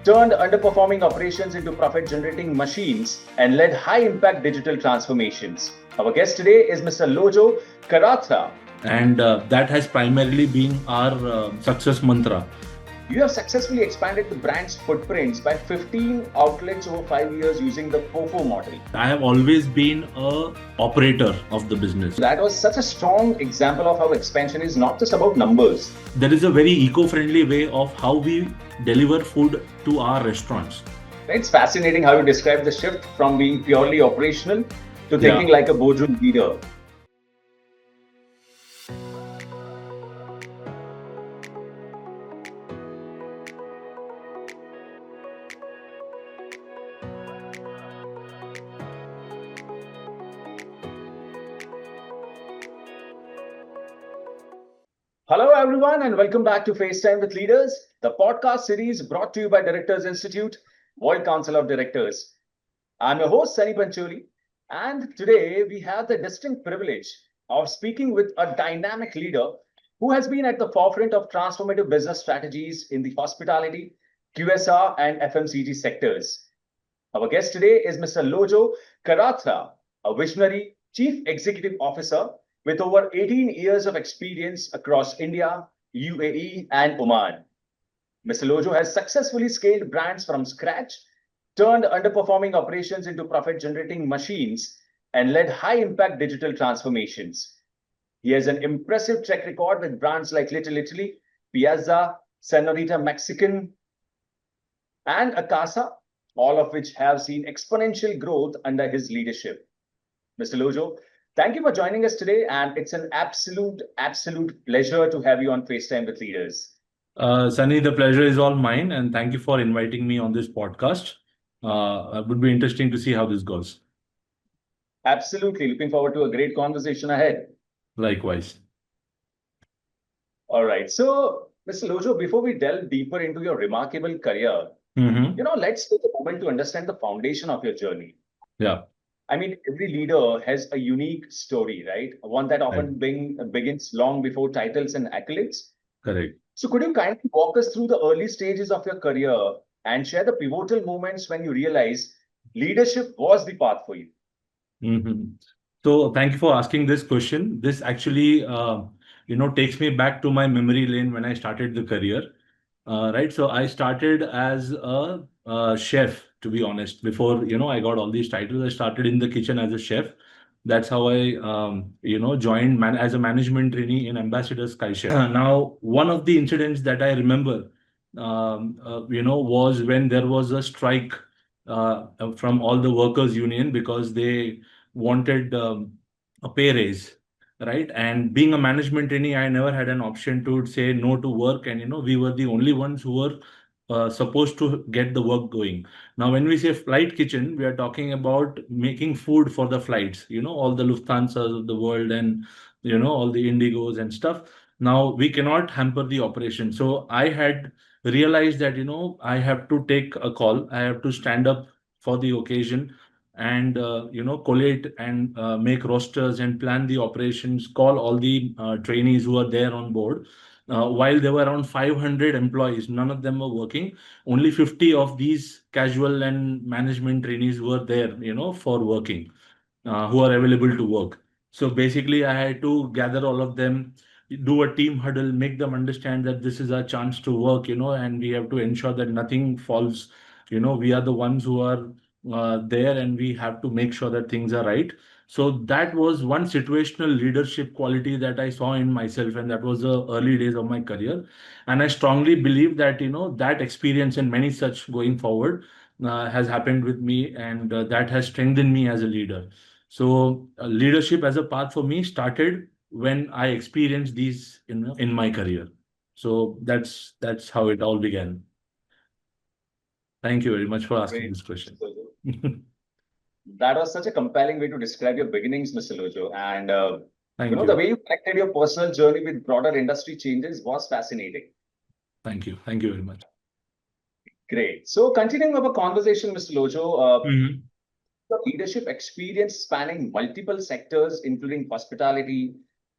turned underperforming operations into profit-generating machines, and led high-impact digital transformations. Our guest today is Mr. Lojo Karathra. And that has primarily been our success mantra. You have successfully expanded the brand's footprints by 15 outlets over 5 years using the FOFO model. I have always been an operator of the business. That was such a strong example of how expansion is not just about numbers. There is a very eco-friendly way of how we deliver food to our restaurants. It's fascinating how you describe the shift from being purely operational to thinking like a boardroom leader. Hello, everyone, and welcome back to FaceTime with Leaders, the podcast series brought to you by Directors Institute, World Council of Directors. I'm your host, Sunny Pancholi, and today we have the distinct privilege of speaking with a dynamic leader who has been at the forefront of transformative business strategies in the hospitality, QSR, and FMCG sectors. Our guest today is Mr. Lojo Karathra, a visionary Chief Executive Officer with over 18 years of experience across India, UAE, and Oman. Mr. Lojo has successfully scaled brands from scratch, turned underperforming operations into profit-generating machines, and led high-impact digital transformations. He has an impressive track record with brands like Little Italy, PIAZZA, Senorita Mexican, and ACASA, all of which have seen exponential growth under his leadership. Mr. Lojo, thank you for joining us today, and it's an absolute pleasure to have you on FaceTime with Leaders. Sunny, the pleasure is all mine, and thank you for inviting me on this podcast. It would be interesting to see how this goes. Absolutely. Looking forward to a great conversation ahead. Likewise. All right. So, Mr. Lojo, before we delve deeper into your remarkable career, let's take a moment to understand the foundation of your journey. Yeah. I mean, every leader has a unique story, right? One that often begins long before titles and accolades. Correct. So could you kindly walk us through the early stages of your career and share the pivotal moments when you realized leadership was the path for you? So thank you for asking this question. This actually, takes me back to my memory lane when I started the career. Right. So I started as a chef, to be honest. Before, I got all these titles, I started in the kitchen as a chef. That's how I, joined as a management trainee in Ambassador Sky Chef. Now, one of the incidents that I remember, was when there was a strike from all the workers' union because they wanted a pay raise. Right. And being a management trainee, I never had an option to say no to work. And, we were the only ones who were supposed to get the work going. Now, when we say flight kitchen, we are talking about making food for the flights, all the Lufthansas of the world and, all the Indigos and stuff. Now, we cannot hamper the operation. So I had realized that, I have to take a call. I have to stand up for the occasion and collate and make rosters and plan the operations, call all the trainees who are there on board. While there were around 500 employees, none of them were working. Only 50 of these casual and management trainees were there, for working, who are available to work. So basically, I had to gather all of them, do a team huddle, make them understand that this is our chance to work, and we have to ensure that nothing falls. We are the ones who are there, and we have to make sure that things are right. So that was one situational leadership quality that I saw in myself, and that was the early days of my career. And I strongly believe that that experience and many such going forward has happened with me, and that has strengthened me as a leader. So leadership as a path for me started when I experienced these in my career. So that's how it all began. Thank you very much for asking this question. That was such a compelling way to describe your beginnings, Mr. Lojo. And Thank you. The way you connected your personal journey with broader industry changes was fascinating. Thank you. Thank you very much. Great. So continuing our conversation, Mr. Lojo, your leadership experience spanning multiple sectors, including hospitality,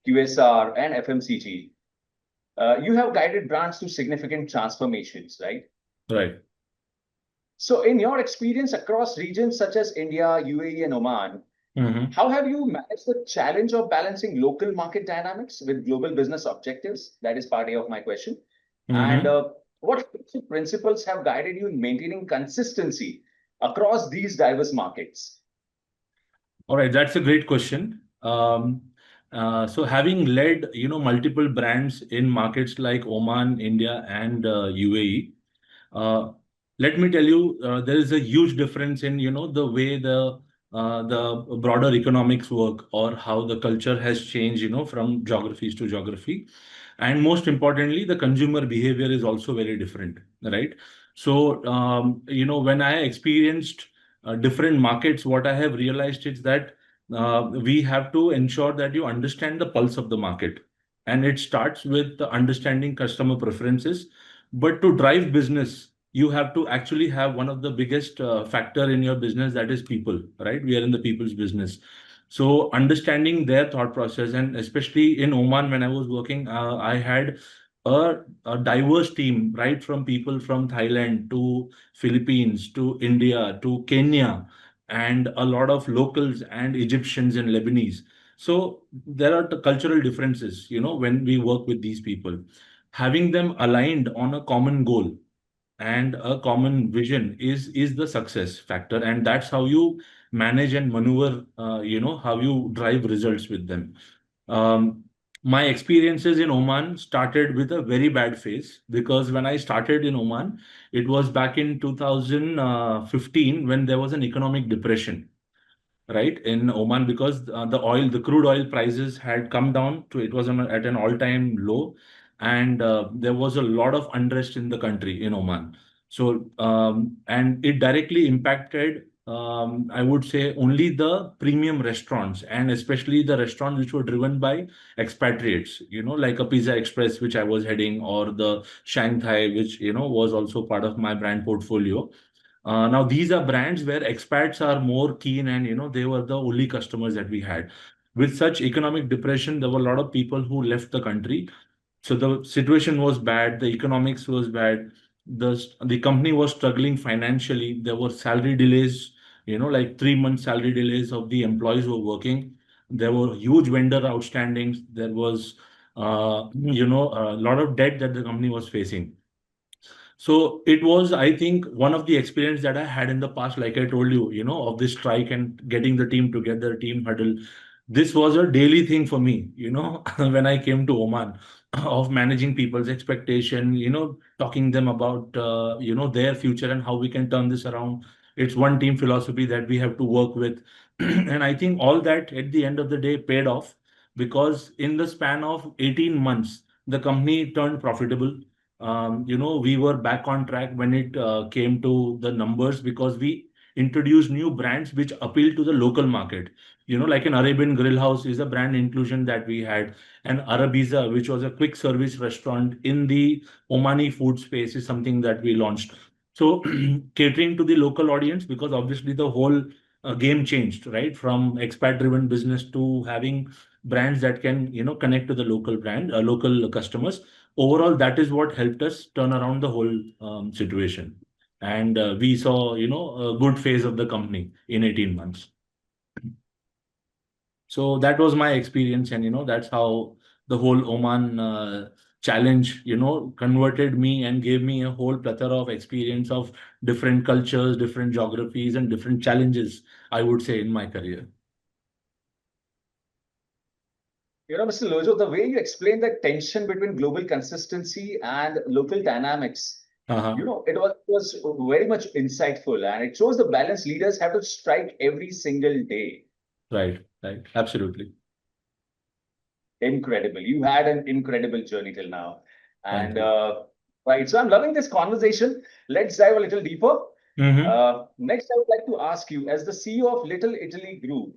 QSR, and FMCG. You have guided brands through significant transformations, right? Right. So, in your experience across regions such as India, UAE, and Oman, Mm-hmm. how have you managed the challenge of balancing local market dynamics with global business objectives? That is part A of my question. And Mm-hmm. what basic principles have guided you in maintaining consistency across these diverse markets? All right, that's a great question. So having led, multiple brands in markets like Oman, India, and UAE, uh, let me tell you, there is a huge difference in, the way the broader economics work or how the culture has changed, from geographies to geography. And most importantly, the consumer behavior is also very different, right? So, when I experienced different markets, what I have realized is that we have to ensure that you understand the pulse of the market. And it starts with the understanding customer preferences. But to drive business, you have to actually have one of the biggest factor in your business, that is people, right? We are in the people's business. So understanding their thought process, and especially in Oman when I was working, I had a diverse team, right, from people from Thailand to Philippines to India to Kenya, and a lot of locals and Egyptians and Lebanese. So there are the cultural differences, when we work with these people. Having them aligned on a common goal and a common vision is the success factor, and that's how you manage and maneuver, how you drive results with them. um, my experiences in Oman started with a very bad phase, because when I started in Oman, it was back in 2015, when there was an economic depression, right, in Oman, because the crude oil prices had come down to, it was at an all-time low, and there was a lot of unrest in the country in Oman. So, and it directly impacted, I would say, only the premium restaurants, and especially the restaurants which were driven by expatriates, like a PizzaExpress, which I was heading, or the Shanghai, which, was also part of my brand portfolio. Now these are brands where expats are more keen, and they were the only customers that we had. With such economic depression, there were a lot of people who left the country. So the situation was bad, the economics was bad, the company was struggling financially. There were salary delays, like 3 months salary delays of the employees who were working. There were huge vendor outstandings. There was a lot of debt that the company was facing. So it was, I think, one of the experience that I had in the past, like I told you, of this strike and getting the team together, team huddle. This was a daily thing for me, when I came to Oman, of managing people's expectation, talking them about, their future and how we can turn this around. It's one team philosophy that we have to work with. And I think all that at the end of the day paid off, because in the span of 18 months, the company turned profitable. We were back on track when it came to the numbers, because we introduced new brands which appeal to the local market. Like an Arabian Grill House is a brand inclusion that we had, and Arabizza, which was a quick service restaurant in the Omani food space, is something that we launched. So catering to the local audience, because obviously the whole game changed, right, from expat-driven business to having brands that can, connect to the local local customers. Overall, that is what helped us turn around the whole situation. And we saw, a good phase of the company in 18 months. So that was my experience. And, that's how the whole Oman challenge, converted me and gave me a whole plethora of experience of different cultures, different geographies, and different challenges, I would say, in my career. Mr. Lojo, the way you explained the tension between global consistency and local dynamics, Uh-huh. it was very much insightful, and it shows the balance leaders have to strike every single day. Right, right. Absolutely. Incredible. You had an incredible journey till now. Thank And you. right, so I'm loving this conversation. Let's dive a little deeper. Mm-hmm. Next, I would like to ask you, as the CEO of Little Italy Group,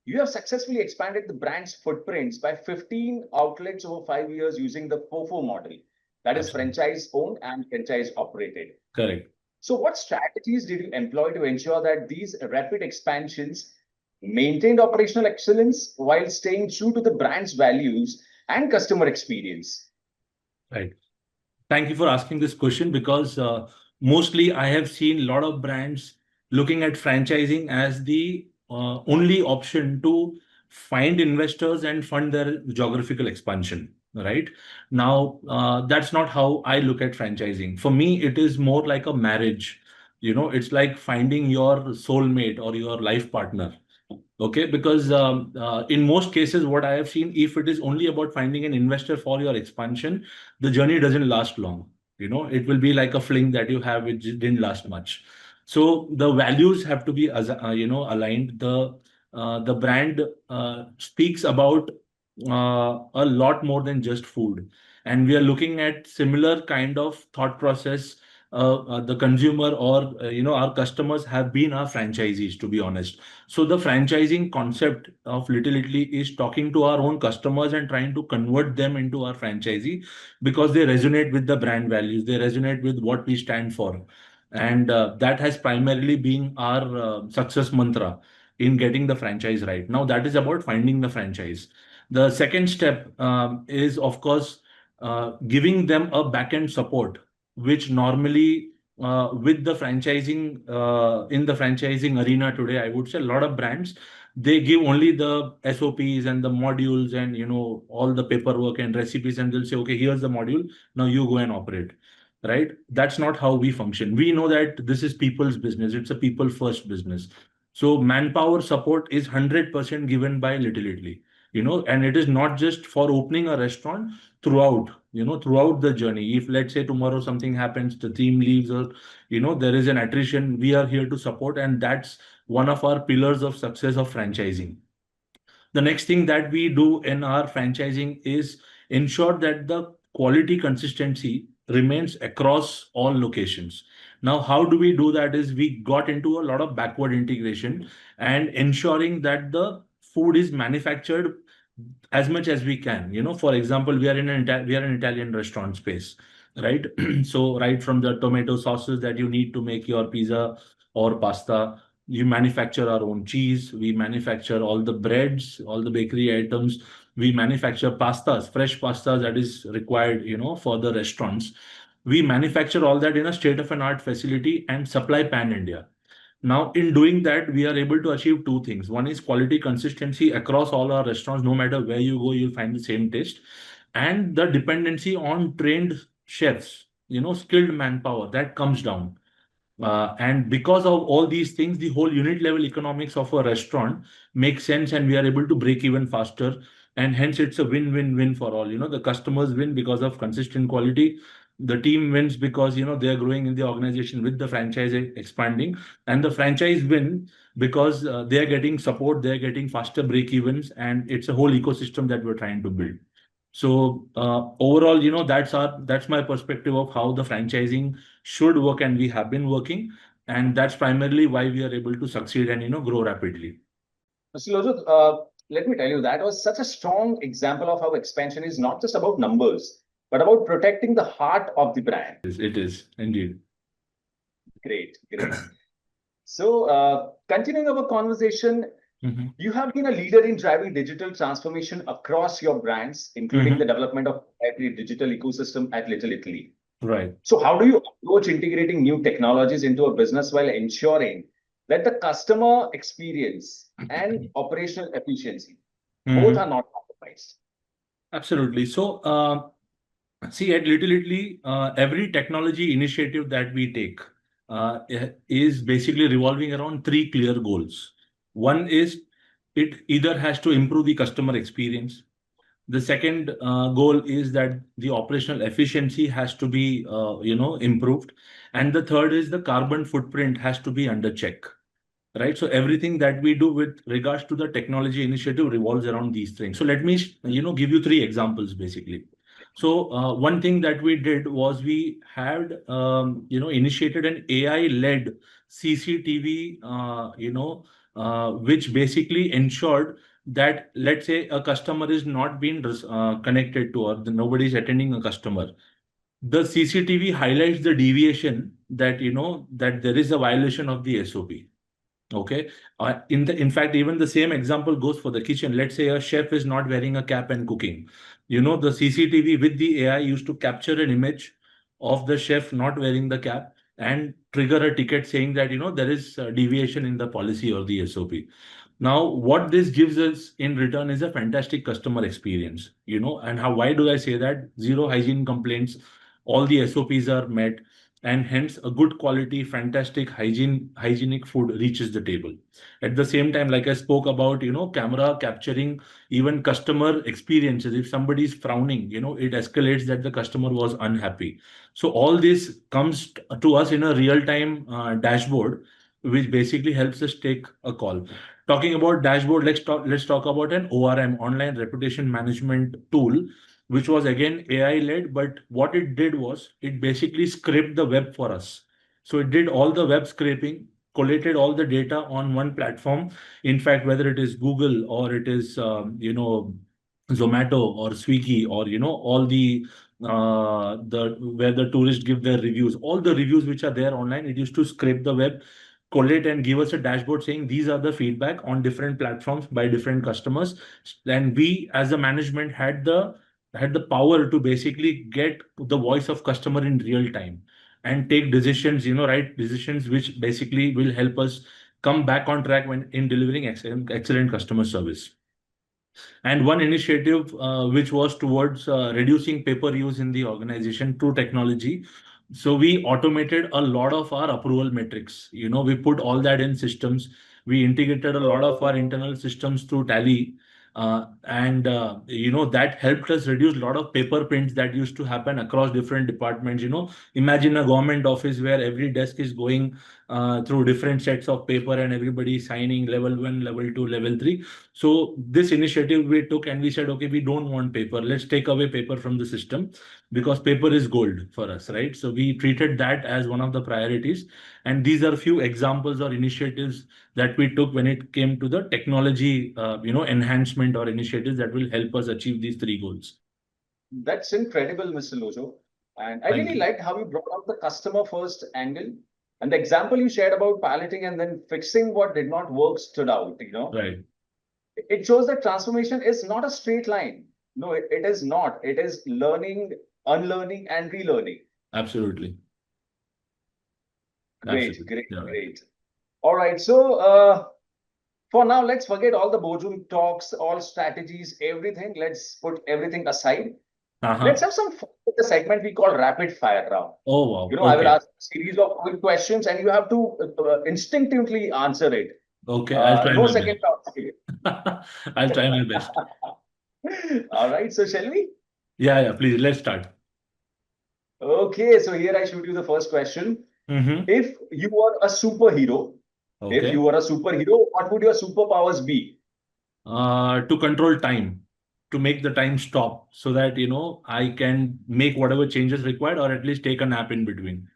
you have successfully expanded the brand's footprints by 15 outlets over 5 years using the FOFO model, that is Absolutely. franchise owned and franchise operated. Correct. So, what strategies did you employ to ensure that these rapid expansions maintained operational excellence while staying true to the brand's values and customer experience? Right. Thank you for asking this question, because Mostly, I have seen a lot of brands looking at franchising as the only option to find investors and fund their geographical expansion. Right now, that's not how I look at franchising. For me, it is more like a marriage. It's like finding your soulmate or your life partner. Okay, because in most cases, what I have seen, if it is only about finding an investor for your expansion, the journey doesn't last long. It will be like a fling that you have, which didn't last much. So the values have to be, aligned. The brand speaks about a lot more than just food, and we are looking at similar kind of thought process. The consumer or our customers have been our franchisees, to be honest. So the franchising concept of Little Italy is talking to our own customers and trying to convert them into our franchisee because they resonate with the brand values, they resonate with what we stand for. And that has primarily been our success mantra in getting the franchise right. Now, that is about finding the franchise. The second step is, of course, giving them a back-end support, which normally with the franchising in the franchising arena today, I would say a lot of brands, they give only the SOPs and the modules and all the paperwork and recipes, and they'll say, okay, here's the module, now you go and operate. Right? That's not how we function. We know that this is people's business. It's a people first business. So manpower support is 100% given by Little Italy. And it is not just for opening a restaurant, throughout the journey. If let's say tomorrow something happens, the team leaves, or there is an attrition, we are here to support, and that's one of our pillars of success of franchising. The next thing that we do in our franchising is ensure that the quality consistency remains across all locations. Now, how do we do that is we got into a lot of backward integration and ensuring that the food is manufactured as much as we can. For example, we are an Italian restaurant space, right? So right from the tomato sauces that you need to make your pizza or pasta, you manufacture our own cheese, we manufacture all the breads, all the bakery items, we manufacture pastas, fresh pastas that is required, for the restaurants. We manufacture all that in a state of an art facility and supply pan India. Now, in doing that, we are able to achieve two things. One is quality consistency across all our restaurants. No matter where you go, you'll find the same taste. And the dependency on trained chefs, skilled manpower, that comes down. And because of all these things, the whole unit level economics of a restaurant makes sense, and we are able to break even faster. And hence, it's a win-win-win for all. The customers win because of consistent quality. The team wins because they are growing in the organization with the franchise expanding, and the franchise win because they are getting support, they are getting faster break evens, and it's a whole ecosystem that we're trying to build. So overall, that's my perspective of how the franchising should work, and we have been working, and that's primarily why we are able to succeed and grow rapidly. Mr. Lojo, let me tell you, that was such a strong example of how expansion is not just about numbers, but about protecting the heart of the brand. It is indeed. Great, great. So, continuing our conversation, you have been a leader in driving digital transformation across your brands, including the development of every digital ecosystem at Little Italy. Right. So, how do you approach integrating new technologies into a business while ensuring that the customer experience and operational efficiency both are not compromised? Absolutely. So, see, at Little Italy, every technology initiative that we take is basically revolving around three clear goals. One is it either has to improve the customer experience. The second goal is that the operational efficiency has to be, improved. And the third is the carbon footprint has to be under check. Right. So everything that we do with regards to the technology initiative revolves around these things. So let me, give you three examples basically. So one thing that we did was we had, initiated an AI-led CCTV, which basically ensured that, let's say, a customer is not being connected to, or nobody is attending a customer. The CCTV highlights the deviation that, that there is a violation of the SOP. Okay. In fact, even the same example goes for the kitchen. Let's say a chef is not wearing a cap and cooking. The CCTV with the AI used to capture an image of the chef not wearing the cap, and trigger a ticket saying that, there is a deviation in the policy or the SOP. Now, what this gives us in return is a fantastic customer experience, and why do I say that? Zero hygiene complaints, all the SOPs are met, and hence a good quality, fantastic hygienic food reaches the table. At the same time, like I spoke about, camera capturing even customer experiences. If somebody is frowning, it escalates that the customer was unhappy. So all this comes to us in a real-time dashboard, which basically helps us take a call. Talking about dashboard, let's talk about an ORM, online reputation management tool, which was again AI led, but what it did was it basically scraped the web for us. So it did all the web scraping, collated all the data on one platform. In fact, whether it is Google or it is Zomato or Swiggy, or all the where the tourists give their reviews, all the reviews which are there online, it used to scrape the web, collate and give us a dashboard saying these are the feedback on different platforms by different customers. And we as a management had the power to basically get the voice of customer in real time and take decisions, right decisions, which basically will help us come back on track when in delivering excellent customer service. And one initiative which was towards reducing paper use in the organization through technology. So we automated a lot of our approval metrics. We put all that in systems. We integrated a lot of our internal systems through Tally. And that helped us reduce a lot of paper prints that used to happen across different departments. Imagine a government office where every desk is going through different sets of paper and everybody signing level 1, level 2, level 3. So this initiative we took, and we said, okay, we don't want paper. Let's take away paper from the system, because paper is gold for us, right? So we treated that as one of the priorities. And these are few examples or initiatives that we took when it came to the technology, enhancement or initiatives that will help us achieve these three goals. That's incredible, Mr. Lojo. And I Thank really you. liked how you brought out the customer first angle. And the example you shared about piloting and then fixing what did not work stood out. Right. It shows that transformation is not a straight line. No, it is not. It is learning, unlearning, and relearning. Absolutely. Great, Absolutely. great, Yeah. Right. great. All right. So for now, let's forget all the boardroom talks, all strategies, everything. Let's put everything aside. Let's Uh-huh. have some fun with the segment we call rapid fire round. Oh, wow. I will Okay. ask a series of quick questions and you have to instinctively answer it. Okay. I'll try No my second best. thoughts. I'll try my best. All right. So shall we? Yeah. Yeah. Please, let's start. Okay. So here I shoot you the first question. Mm-hmm. If you were a superhero, Okay. what would your superpowers be? To control time, to make the time stop so that, I can make whatever changes required, or at least take a nap in between.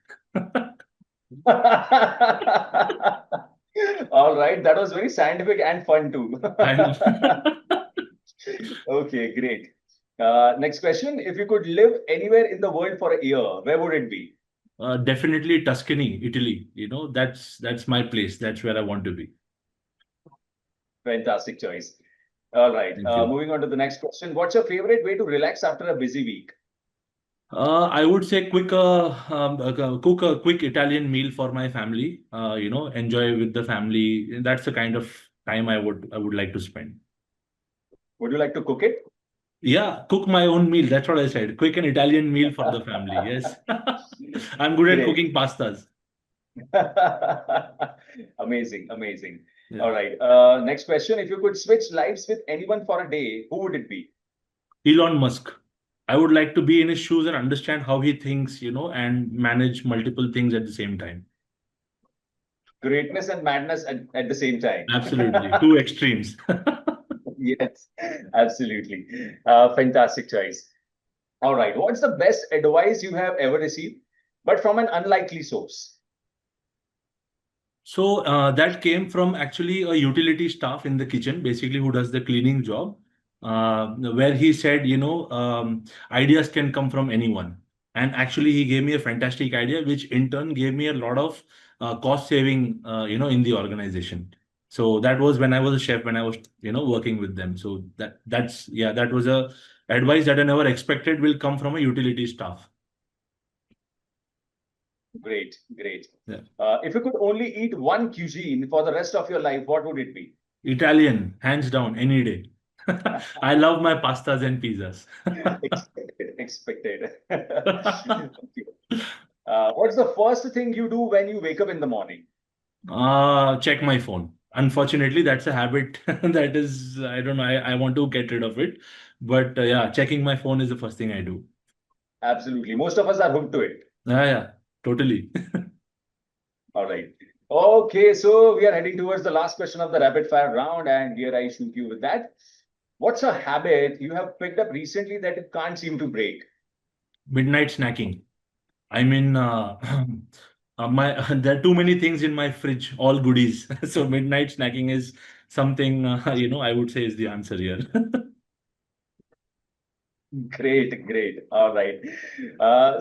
All right. That was very scientific and fun too. I know. Okay, great. Next question. If you could live anywhere in the world for a year, where would it be? Definitely Tuscany, Italy. That's my place. That's where I want to be. Fantastic choice. All right. Thank you. Moving on to the next question. What's your favorite way to relax after a busy week? I would say cook a quick Italian meal for my family. Enjoy with the family. That's the kind of time I would like to spend. Would you like to cook it? Yeah, cook my own meal. That's what I said. Quick an Italian meal for the family. Yes. I'm good at Great. cooking pastas. Amazing, amazing. Yeah. All right. Next question. If you could switch lives with anyone for a day, who would it be? Elon Musk. I would like to be in his shoes and understand how he thinks, and manage multiple things at the same time. Greatness and madness at the same time. Absolutely. Two extremes. Yes, absolutely. Fantastic choice. All right. What's the best advice you have ever received, but from an unlikely source? So that came from actually a utility staff in the kitchen, basically who does the cleaning job, where he said, ideas can come from anyone. And actually, he gave me a fantastic idea, which in turn gave me a lot of cost saving, in the organization. So that was when I was a chef, when I was, working with them. So that was a advice that I never expected will come from a utility staff. Great, great. Yeah. If you could only eat one cuisine for the rest of your life, what would it be? Italian, hands down, any day. I love my pastas and pizzas. Expected, expected. Okay. What's the first thing you do when you wake up in the morning? Check my phone. Unfortunately, that's a habit that is, I don't know, I want to get rid of it. But yeah, checking my phone is the first thing I do. Absolutely. Most of us are hooked to it. Yeah, yeah, totally. All right. Okay, so we are heading towards the last question of the rapid fire round, and here I shoot you with that. What's a habit you have picked up recently that you can't seem to break? Midnight snacking. I mean, my there are too many things in my fridge, all goodies. So midnight snacking is something, I would say is the answer here. Great, great. All right.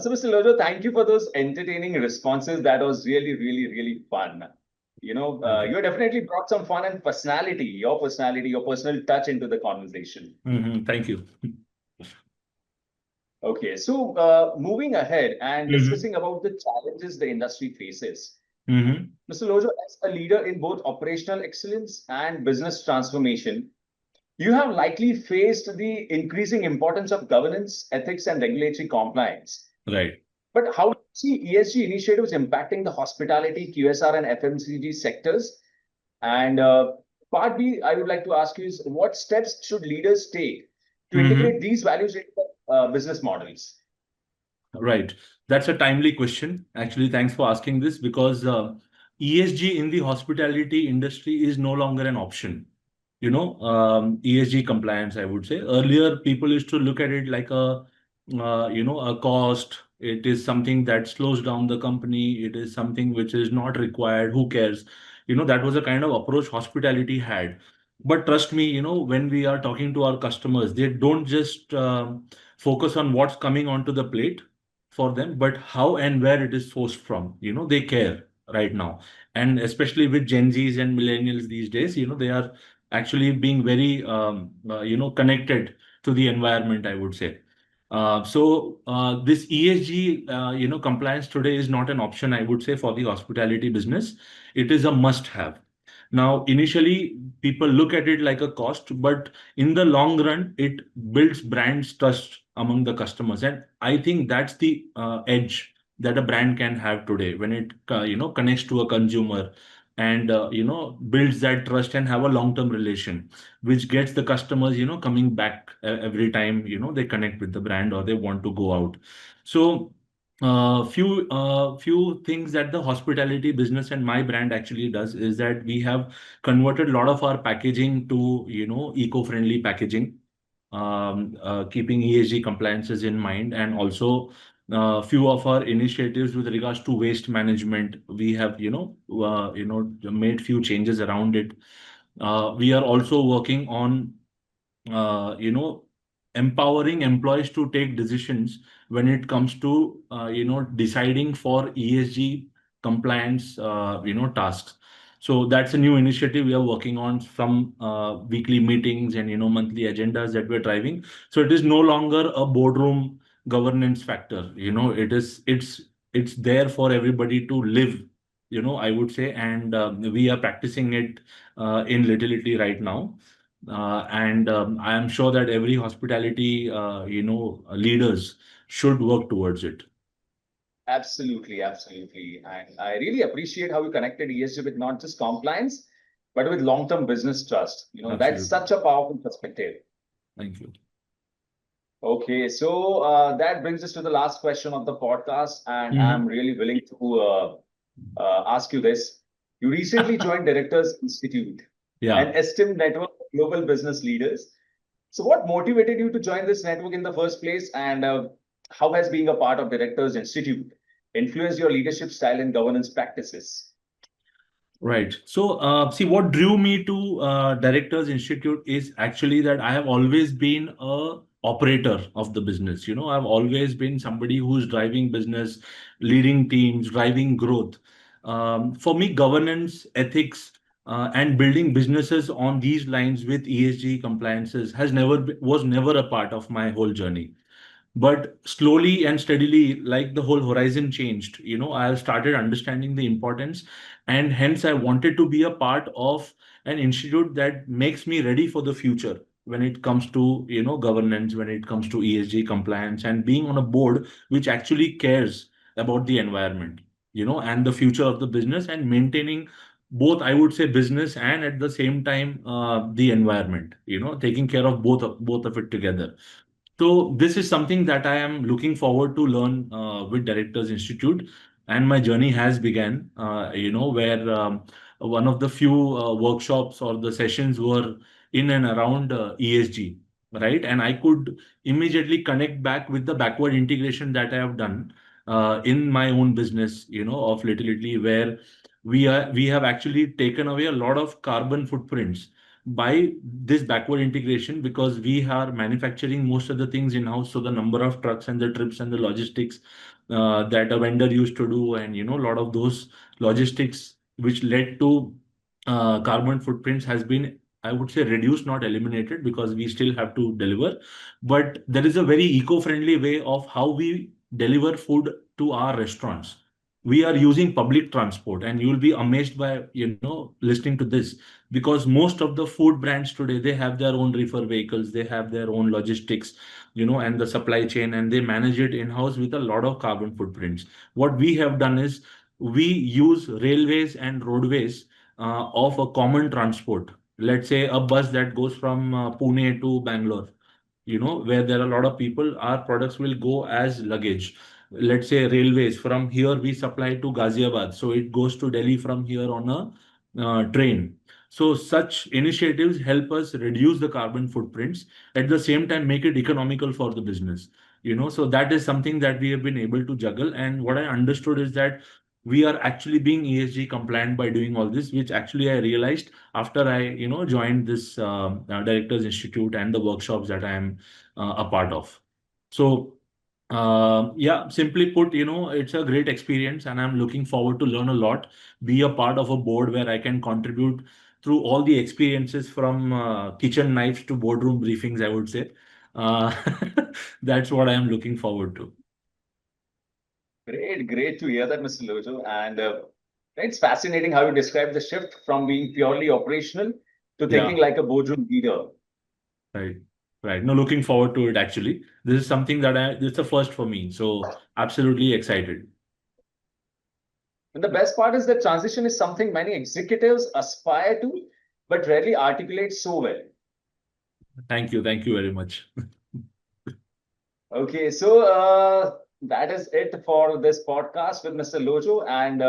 So, Mr. Lojo, thank you for those entertaining responses. That was really, really, really fun. Thank you. You definitely brought some fun and personality, your personal touch into the conversation. Thank you. Okay, so moving ahead and hmm discussing about the challenges the industry faces. hmm Mr. Lojo, as a leader in both operational excellence and business transformation, you have likely faced the increasing importance of governance, ethics, and regulatory compliance. Right. But how do you see ESG initiatives impacting the hospitality, QSR, and FMCG sectors? And part B, I would like to ask you is what steps should leaders take to integrate hmm these values into business models? Right. That's a timely question. Actually, thanks for asking this because ESG in the hospitality industry is no longer an option. ESG compliance, I would say. Earlier, people used to look at it like a cost. It is something that slows down the company. It is something which is not required. Who cares? That was a kind of approach hospitality had. But trust me, when we are talking to our customers, they don't just focus on what's coming onto the plate for them, but how and where it is sourced from. They care right now. And especially with Gen Zs and millennials these days, they are actually being very connected to the environment, I would say. So this ESG compliance today is not an option, I would say, for the hospitality business. It is a must have. Now initially people look at it like a cost, but in the long run it builds brands trust among the customers, and I think that's the edge that a brand can have today when it connects to a consumer and builds that trust and have a long term relation, which gets the customers coming back every time they connect with the brand or they want to go out. So few things that the hospitality business and my brand actually does is that we have converted a lot of our packaging to eco-friendly packaging, keeping ESG compliances in mind, and also few of our initiatives with regards to waste management. We have made few changes around it. We are also working on empowering employees to take decisions when it comes to deciding for ESG compliance tasks. So that's a new initiative we are working on, from weekly meetings and monthly agendas that we're driving. So it is no longer a boardroom governance factor. It's there for everybody to live, I would say, and we are practicing it in Little Italy right now. And I am sure that every hospitality, leaders should work towards it. Absolutely, absolutely. And I really appreciate how you connected ESG with not just compliance, but with long-term business trust. That's Absolutely. such a powerful perspective. Thank you. Okay, so that brings us to the last question of the podcast, and I'm hmm really willing to ask you this. You recently joined Directors Institute, an Yeah. esteemed network of global business leaders. So, what motivated you to join this network in the first place, and how has being a part of Directors Institute influenced your leadership style and governance practices? Right. So, see, what drew me to Directors Institute is actually that I have always been a operator of the business. I've always been somebody who's driving business, leading teams, driving growth. For me, governance, ethics, and building businesses on these lines with ESG compliances was never a part of my whole journey. But slowly and steadily, like the whole horizon changed, I started understanding the importance, and hence I wanted to be a part of an institute that makes me ready for the future when it comes to, governance, when it comes to ESG compliance, and being on a board which actually cares about the environment, and the future of the business, and maintaining both, I would say, business and at the same time the environment, taking care of both of it together. So this is something that I am looking forward to learn with Directors Institute, and my journey has begun. Where one of the few workshops or the sessions were in and around ESG, right? And I could immediately connect back with the backward integration that I have done in my own business, of Little Italy, where we have actually taken away a lot of carbon footprints by this backward integration, because we are manufacturing most of the things in-house. So the number of trucks and the trips and the logistics that a vendor used to do, and a lot of those logistics which led to carbon footprints has been, I would say, reduced, not eliminated, because we still have to deliver. But there is a very eco-friendly way of how we deliver food to our restaurants. We are using public transport, and you will be amazed by listening to this, because most of the food brands today, they have their own reefer vehicles, they have their own logistics, and the supply chain, and they manage it in-house with a lot of carbon footprints. What we have done is we use railways and roadways of a common transport. Let's say a bus that goes from Pune to Bangalore, where there are a lot of people, our products will go as luggage. Let's say railways, from here we supply to Ghaziabad, so it goes to Delhi from here on a train. So such initiatives help us reduce the carbon footprints, at the same time make it economical for the business. So that is something that we have been able to juggle. And what I understood is that we are actually being ESG compliant by doing all this, which actually I realized after I, joined this Directors Institute and the workshops that I am a part of. So, yeah, simply put, it's a great experience, and I'm looking forward to learn a lot, be a part of a board where I can contribute through all the experiences, from kitchen knives to boardroom briefings, I would say. Uh, that's what I am looking forward to. Great to hear that, Mr. Lojo. And it's fascinating how you describe the shift from being purely operational to thinking Yeah. like a boardroom leader. Right. Right. No, looking forward to it actually. This is something that this is the first for me. So absolutely excited. And the best part is that transition is something many executives aspire to, but rarely articulate so well. Thank you. Thank you very much. Okay, so that is it for this podcast with Mr. Lojo. And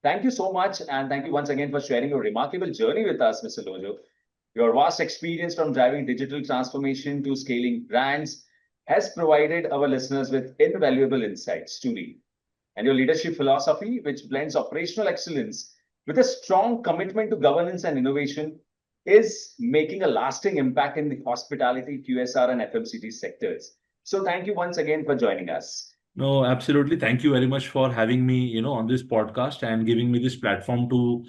thank you so much. And thank you once again for sharing your remarkable journey with us, Mr. Lojo. Your vast experience from driving digital transformation to scaling brands has provided our listeners with invaluable insights to read. And your leadership philosophy, which blends operational excellence with a strong commitment to governance and innovation, is making a lasting impact in the hospitality, QSR, and FMCG sectors. So, thank you once again for joining us. No, absolutely. Thank you very much for having me, on this podcast and giving me this platform to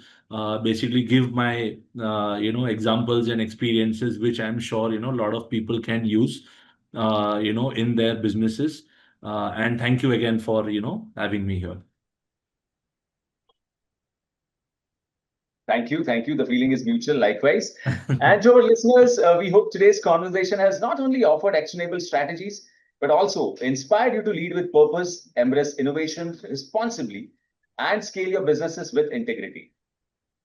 basically give my, examples and experiences, which I'm sure, a lot of people can use, in their businesses. And thank you again for, having me here. Thank you. Thank you. The feeling is mutual, likewise. And to our listeners, we hope today's conversation has not only offered actionable strategies, but also inspired you to lead with purpose, embrace innovation responsibly, and scale your businesses with integrity.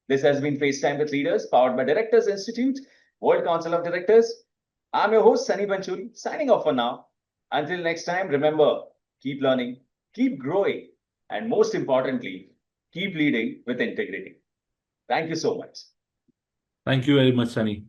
This has been FaceTime with Leaders, powered by Directors Institute, World Council of Directors. I'm your host, Sunny Panchuri, signing off for now. Until next time, remember, keep learning, keep growing, and most importantly, keep leading with integrity. Thank you so much. Thank you very much, Sunny.